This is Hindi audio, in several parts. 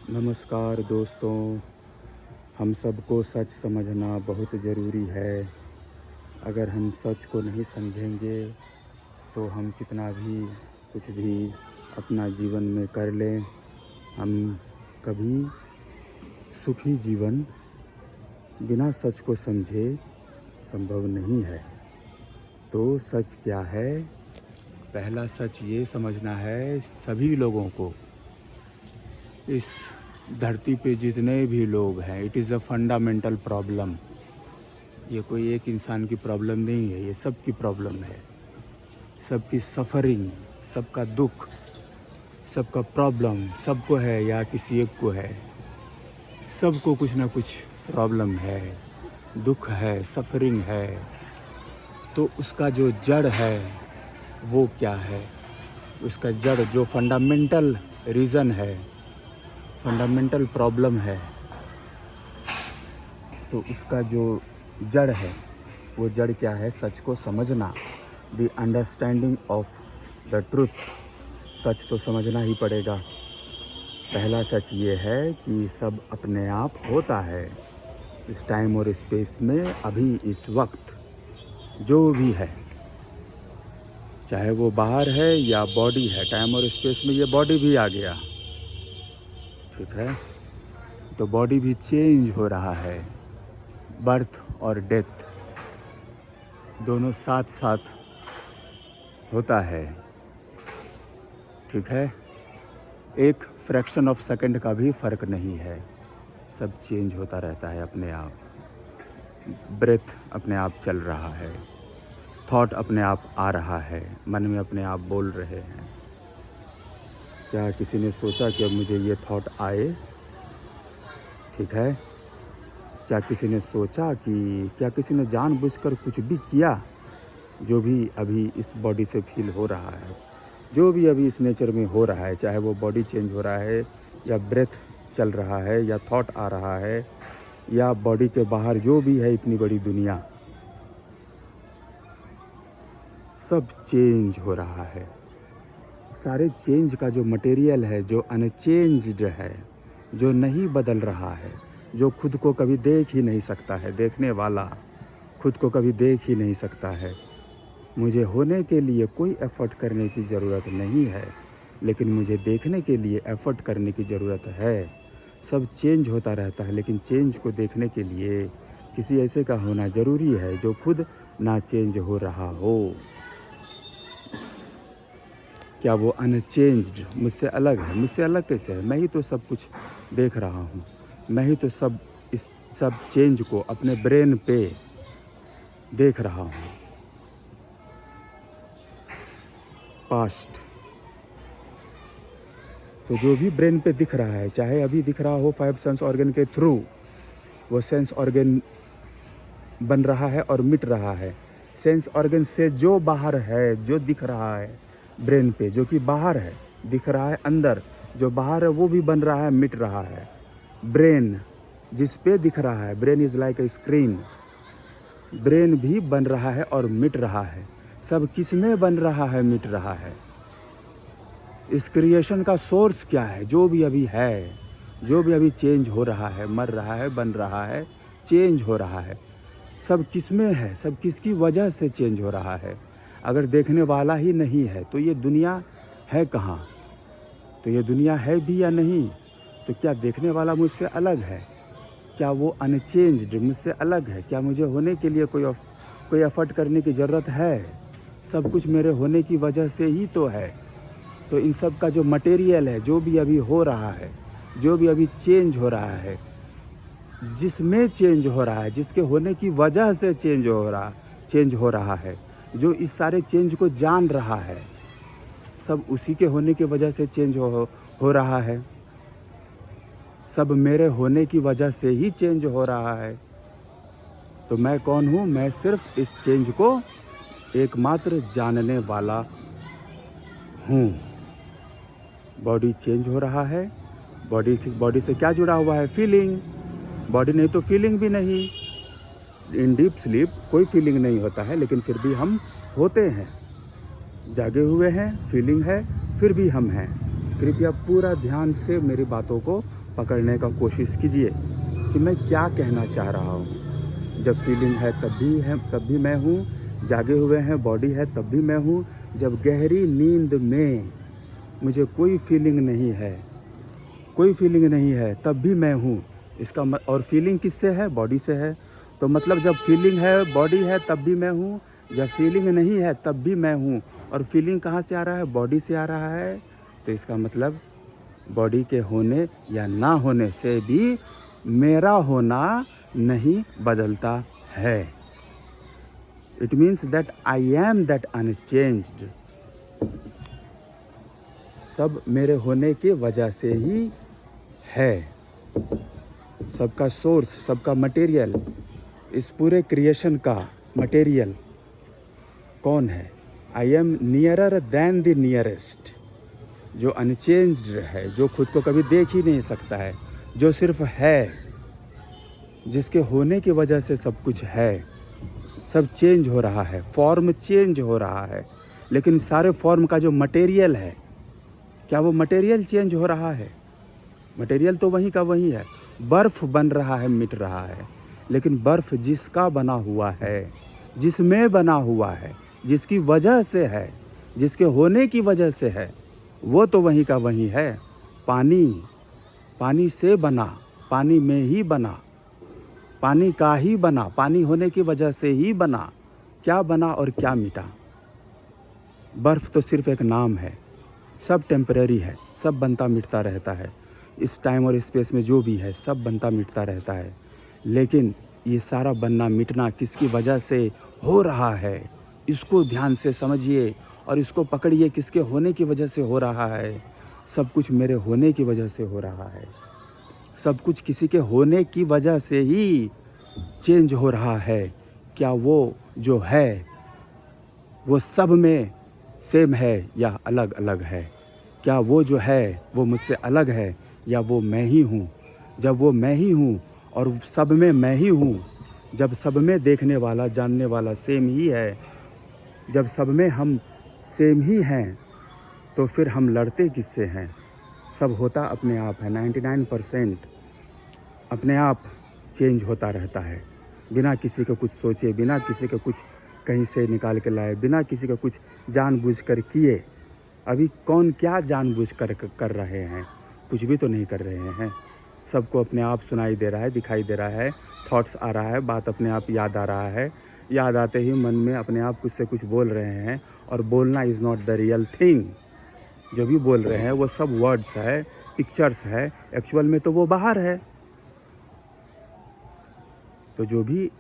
नमस्कार दोस्तों। हम सबको सच समझना बहुत ज़रूरी है। अगर हम सच को नहीं समझेंगे तो हम कितना भी कुछ भी अपना जीवन में कर लें, हम कभी सुखी जीवन बिना सच को समझे संभव नहीं है। तो सच क्या है? पहला सच ये समझना है सभी लोगों को, इस धरती पे जितने भी लोग हैं, it is a fundamental problem. ये कोई एक इंसान की प्रॉब्लम नहीं है, ये सबकी प्रॉब्लम है। सबकी सफ़रिंग, सबका दुख, सबका प्रॉब्लम सबको है या किसी एक को है। सबको कुछ ना कुछ प्रॉब्लम है, दुख है, सफ़रिंग है। तो उसका जो जड़ है वो क्या है? उसका जड़ जो फंडामेंटल रीज़न है, फंडामेंटल प्रॉब्लम है, तो उसका जो जड़ है वो जड़ क्या है? सच को समझना, the understanding of the truth. सच तो समझना ही पड़ेगा। पहला सच ये है कि सब अपने आप होता है, इस टाइम और स्पेस में, अभी इस वक्त जो भी है, चाहे वो बाहर है या बॉडी है। टाइम और स्पेस में ये बॉडी भी आ गया, ठीक है? तो बॉडी भी चेंज हो रहा है। बर्थ और डेथ दोनों साथ साथ होता है, ठीक है? एक फ्रैक्शन ऑफ सेकंड का भी फ़र्क नहीं है। सब चेंज होता रहता है अपने आप। ब्रेथ अपने आप चल रहा है, थॉट अपने आप आ रहा है, मन में अपने आप बोल रहे हैं। क्या किसी ने सोचा कि अब मुझे ये थॉट आए? ठीक है? क्या किसी ने सोचा कि, क्या किसी ने जानबूझकर कुछ भी किया? जो भी अभी इस बॉडी से फील हो रहा है, जो भी अभी इस नेचर में हो रहा है, चाहे वो बॉडी चेंज हो रहा है या ब्रेथ चल रहा है या थॉट आ रहा है या बॉडी के बाहर जो भी है इतनी बड़ी दुनिया, सब चेंज हो रहा है। सारे चेंज का जो मटेरियल है, जो अनचेंज्ड है, जो नहीं बदल रहा है, जो खुद को कभी देख ही नहीं सकता है, देखने वाला खुद को कभी देख ही नहीं सकता है। मुझे होने के लिए कोई एफ़र्ट करने की ज़रूरत नहीं है, लेकिन मुझे देखने के लिए एफ़र्ट करने की ज़रूरत है। सब चेंज होता रहता है, लेकिन चेंज को देखने के लिए किसी ऐसे का होना ज़रूरी है जो खुद ना चेंज हो रहा हो। क्या वो अनचेंज्ड मुझसे अलग है? मुझसे अलग कैसे है? मैं ही तो सब कुछ देख रहा हूँ। मैं ही तो इस सब चेंज को अपने ब्रेन पे देख रहा हूँ। पास्ट तो जो भी ब्रेन पे दिख रहा है, चाहे अभी दिख रहा हो 5 सेंस ऑर्गन के थ्रू, वो सेंस ऑर्गन बन रहा है और मिट रहा है। सेंस ऑर्गन से जो बाहर है, जो दिख रहा है ब्रेन पे, जो कि बाहर है, दिख रहा है अंदर, जो बाहर है वो भी बन रहा है, मिट रहा है। ब्रेन जिस पे दिख रहा है, brain is like a screen, brain भी बन रहा है और मिट रहा है। सब किस में बन रहा है, मिट रहा है? इस क्रिएशन का सोर्स क्या है? जो भी अभी है, जो भी अभी चेंज हो रहा है, मर रहा है, बन रहा है, चेंज हो रहा है, सब किस में है? सब किसकी वजह से चेंज हो रहा है? अगर देखने वाला ही नहीं है तो ये दुनिया है कहाँ? तो ये दुनिया है भी या नहीं? तो क्या देखने वाला मुझसे अलग है? क्या वो अनचेंज्ड मुझसे अलग है? क्या मुझे होने के लिए कोई एफ़र्ट करने की ज़रूरत है? सब कुछ मेरे होने की वजह से ही तो है। तो इन सब का जो मटेरियल है, जो भी अभी हो रहा है, जो भी अभी चेंज हो रहा है, जिसमें चेंज हो रहा है, जिसके होने की वजह से चेंज हो रहा है, जो इस सारे चेंज को जान रहा है, सब उसी के होने की वजह से चेंज हो रहा है। सब मेरे होने की वजह से ही चेंज हो रहा है। तो मैं कौन हूँ? मैं सिर्फ इस चेंज को एकमात्र जानने वाला हूँ। बॉडी चेंज हो रहा है। बॉडी से क्या जुड़ा हुआ है? फीलिंग। बॉडी नहीं तो फीलिंग भी नहीं। इन डीप स्लीप कोई फीलिंग नहीं होता है, लेकिन फिर भी हम होते हैं, जागे हुए हैं, फीलिंग है, फिर भी हम हैं। कृपया पूरा ध्यान से मेरी बातों को पकड़ने का कोशिश कीजिए कि मैं क्या कहना चाह रहा हूँ। जब फीलिंग है तब भी मैं हूँ, जागे हुए हैं बॉडी है तब भी मैं हूँ, जब गहरी नींद में मुझे कोई फीलिंग नहीं है तब भी मैं हूँ। और फीलिंग किससे है? बॉडी से है। तो मतलब जब फीलिंग है, बॉडी है तब भी मैं हूँ, जब फीलिंग नहीं है तब भी मैं हूँ। और फीलिंग कहाँ से आ रहा है? बॉडी से आ रहा है। तो इसका मतलब बॉडी के होने या ना होने से भी मेरा होना नहीं बदलता है। It means that I am that unchanged. सब मेरे होने की वजह से ही है। सबका सोर्स, सबका मटेरियल, इस पूरे क्रिएशन का मटेरियल कौन है? I am nearer than the nearest. जो अनचेंज्ड है, जो खुद को कभी देख ही नहीं सकता है, जो सिर्फ है, जिसके होने की वजह से सब कुछ है। सब चेंज हो रहा है, फॉर्म चेंज हो रहा है, लेकिन सारे फॉर्म का जो मटेरियल है, क्या वो मटेरियल चेंज हो रहा है? मटेरियल तो वहीं का वहीं है। बर्फ़ बन रहा है, मिट रहा है, लेकिन बर्फ़ जिसका बना हुआ है, जिसमें बना हुआ है, जिसकी वजह से है, जिसके होने की वजह से है, वो तो वहीं का वहीं है। पानी से बना, पानी में ही बना, पानी का ही बना, पानी होने की वजह से ही बना। क्या बना और क्या मिटा? बर्फ़ तो सिर्फ एक नाम है। सब टेम्परेरी है, सब बनता मिटता रहता है। इस टाइम और स्पेस में जो भी है सब बनता मिटता रहता है। लेकिन ये सारा बनना मिटना किसकी वजह से हो रहा है? इसको ध्यान से समझिए और इसको पकड़िए। किसके होने की वजह से हो रहा है? सब कुछ मेरे होने की वजह से हो रहा है। सब कुछ किसी के होने की वजह से ही चेंज हो रहा है। क्या वो जो है वो सब में सेम है या अलग अलग है? क्या वो जो है वो मुझसे अलग है या वो मैं ही हूँ? जब वो मैं ही हूँ और सब में मैं ही हूँ, जब सब में देखने वाला जानने वाला सेम ही है, जब सब में हम सेम ही हैं, तो फिर हम लड़ते किससे हैं? सब होता अपने आप है। 99% अपने आप चेंज होता रहता है, बिना किसी को कुछ सोचे, बिना किसी को कुछ कहीं से निकाल के लाए, बिना किसी को कुछ जानबूझकर किए। अभी कौन क्या जानबूझकर कर रहे हैं? कुछ भी तो नहीं कर रहे हैं। सबको अपने आप सुनाई दे रहा है, दिखाई दे रहा है, थॉट्स आ रहा है, बात अपने आप याद आ रहा है। याद आते ही मन में अपने आप कुछ से कुछ बोल रहे हैं। और बोलना is not the real thing. जो भी बोल रहे हैं वो सब वर्ड्स है, पिक्चर्स है, एक्चुअल में तो वो बाहर है। तो जो भी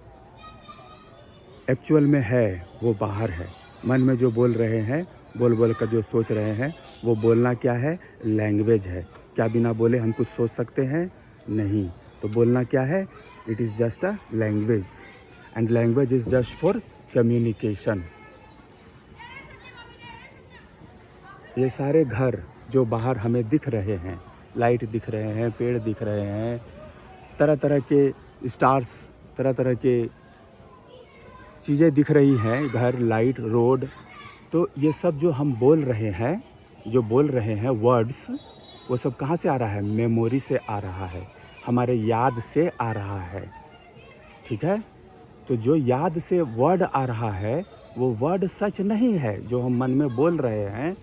एक्चुअल में है वो बाहर है। मन में जो बोल रहे हैं, बोल कर जो सोच रहे हैं, वो बोलना क्या है? लैंग्वेज है। क्या बिना बोले हम कुछ सोच सकते हैं? नहीं। तो बोलना क्या है? It is just a language, and language is just for communication. ये सारे घर जो बाहर हमें दिख रहे हैं, लाइट दिख रहे हैं, पेड़ दिख रहे हैं, तरह तरह के स्टार्स, तरह तरह के चीज़ें दिख रही हैं, घर, लाइट, रोड, तो ये सब जो हम बोल रहे हैं, जो बोल रहे हैं वर्ड्स, वो सब कहाँ से आ रहा है? मेमोरी से आ रहा है, हमारे याद से आ रहा है। ठीक है? तो जो याद से वर्ड आ रहा है वो वर्ड सच नहीं है। जो हम मन में बोल रहे हैं,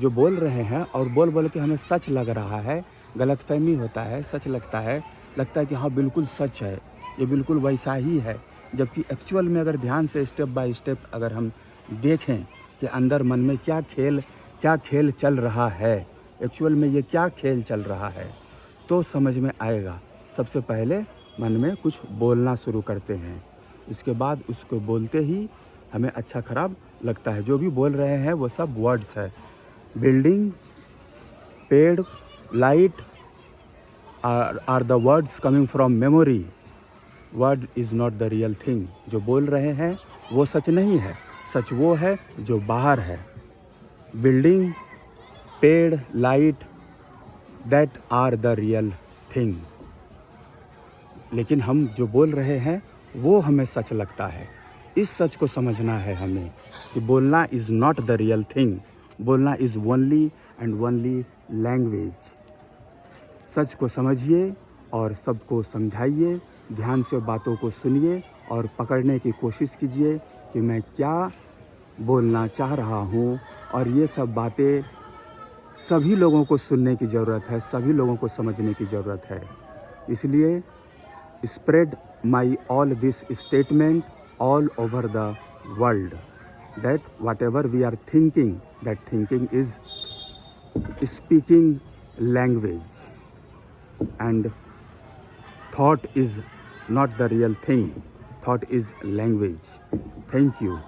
जो बोल रहे हैं और बोल के हमें सच लग रहा है, गलतफहमी होता है, सच लगता है कि हाँ बिल्कुल सच है, ये बिल्कुल वैसा ही है। जबकि एक्चुअल में अगर ध्यान से स्टेप बाय स्टेप अगर हम देखें कि अंदर मन में क्या खेल चल रहा है, एक्चुअल में ये क्या खेल चल रहा है, तो समझ में आएगा। सबसे पहले मन में कुछ बोलना शुरू करते हैं, इसके बाद उसको बोलते ही हमें अच्छा खराब लगता है। जो भी बोल रहे हैं वो सब वर्ड्स है। बिल्डिंग, पेड़, light are the words coming from memory. Word is not the real thing. जो बोल रहे हैं वो सच नहीं है, सच वो है जो बाहर है। बिल्डिंग, पेड़, light, that are the real thing. लेकिन हम जो बोल रहे हैं वो हमें सच लगता है। इस सच को समझना है हमें कि बोलना is not the real thing. बोलना is only and only language. सच को समझिए और सबको समझाइए, ध्यान से बातों को सुनिए और पकड़ने की कोशिश कीजिए कि मैं क्या बोलना चाह रहा हूँ। और ये सब बातें सभी लोगों को सुनने की ज़रूरत है, सभी लोगों को समझने की ज़रूरत है। इसलिए spread my all this statement all over the world, that whatever we are thinking, that thinking is speaking language, and thought is not the real thing, thought is language. Thank you.